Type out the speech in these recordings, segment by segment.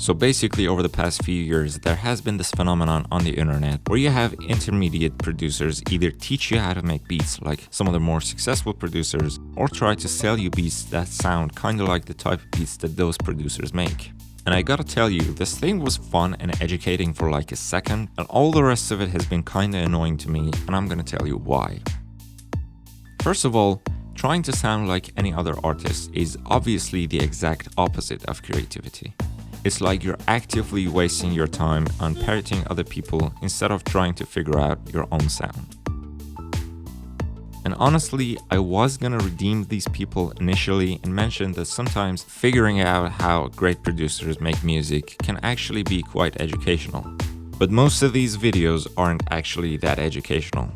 So basically, over the past few years, there has been this phenomenon on the internet where you have intermediate producers either teach you how to make beats like some of the more successful producers, or try to sell you beats that sound kind of like the type of beats that those producers make. And I gotta tell you, this thing was fun and educating for like a second, and all the rest of it has been kinda annoying to me, and I'm gonna tell you why. First of all, trying to sound like any other artist is obviously the exact opposite of creativity. It's like you're actively wasting your time on parroting other people instead of trying to figure out your own sound. And honestly, I was gonna redeem these people initially and mention that sometimes figuring out how great producers make music can actually be quite educational. But most of these videos aren't actually that educational.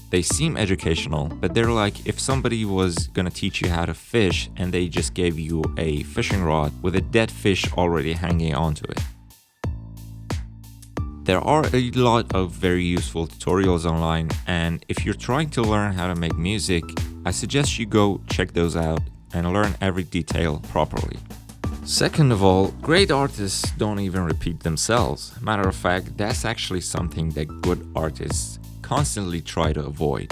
They seem educational, but they're like if somebody was gonna teach you how to fish and they just gave you a fishing rod with a dead fish already hanging onto it. There are a lot of very useful tutorials online, and if you're trying to learn how to make music, I suggest you go check those out and learn every detail properly. Second of all, great artists don't even repeat themselves. Matter of fact, that's actually something that good artists constantly try to avoid.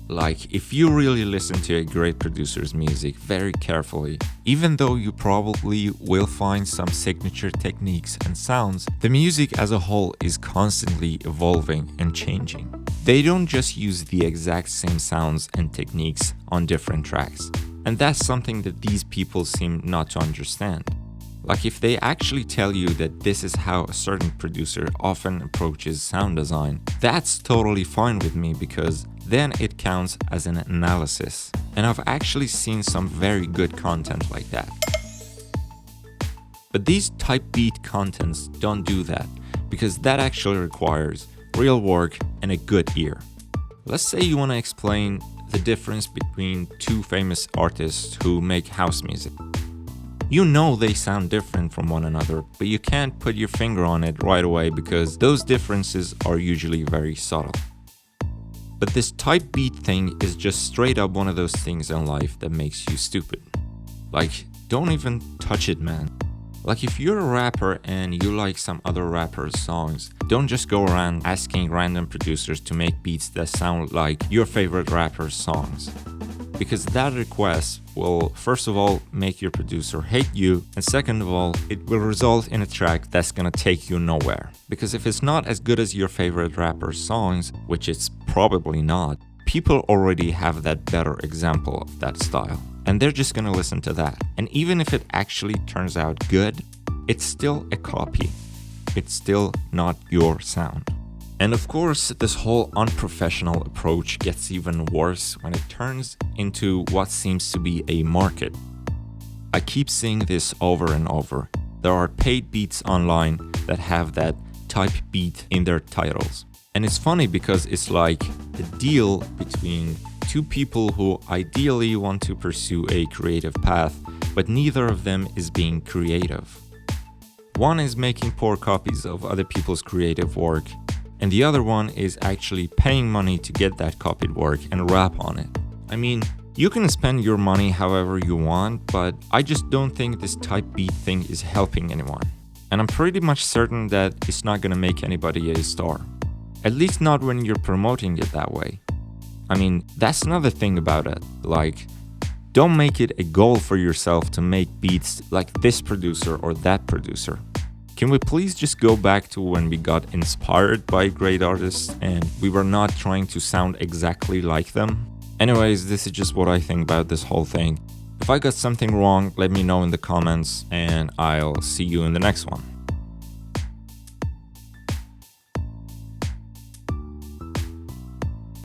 Like, if you really listen to a great producer's music very carefully, even though you probably will find some signature techniques and sounds, the music as a whole is constantly evolving and changing. They don't just use the exact same sounds and techniques on different tracks. And that's something that these people seem not to understand. Like, if they actually tell you that this is how a certain producer often approaches sound design, that's totally fine with me because then it counts as an analysis. And I've actually seen some very good content like that. But these type beat contents don't do that, because that actually requires real work and a good ear. Let's say you want to explain the difference between two famous artists who make house music. You know they sound different from one another, but you can't put your finger on it right away because those differences are usually very subtle. But this type beat thing is just straight up one of those things in life that makes you stupid. Like, don't even touch it, man. Like, if you're a rapper and you like some other rapper's songs, don't just go around asking random producers to make beats that sound like your favorite rapper's songs. Because that request will, first of all, make your producer hate you, and second of all, it will result in a track that's gonna take you nowhere. Because if it's not as good as your favorite rapper's songs, which it's probably not, people already have that better example of that style, and they're just gonna listen to that. And even if it actually turns out good, it's still a copy. It's still not your sound. And of course, this whole unprofessional approach gets even worse when it turns into what seems to be a market. I keep seeing this over and over. There are paid beats online that have that type beat in their titles. And it's funny because it's like a deal between two people who ideally want to pursue a creative path, but neither of them is being creative. One is making poor copies of other people's creative work, and the other one is actually paying money to get that copied work and rap on it. I mean, you can spend your money however you want, but I just don't think this type beat thing is helping anyone. And I'm pretty much certain that it's not gonna make anybody a star. At least not when you're promoting it that way. I mean, that's another thing about it. Like, don't make it a goal for yourself to make beats like this producer or that producer. Can we please just go back to when we got inspired by great artists and we were not trying to sound exactly like them? Anyways, this is just what I think about this whole thing. If I got something wrong, let me know in the comments, and I'll see you in the next one.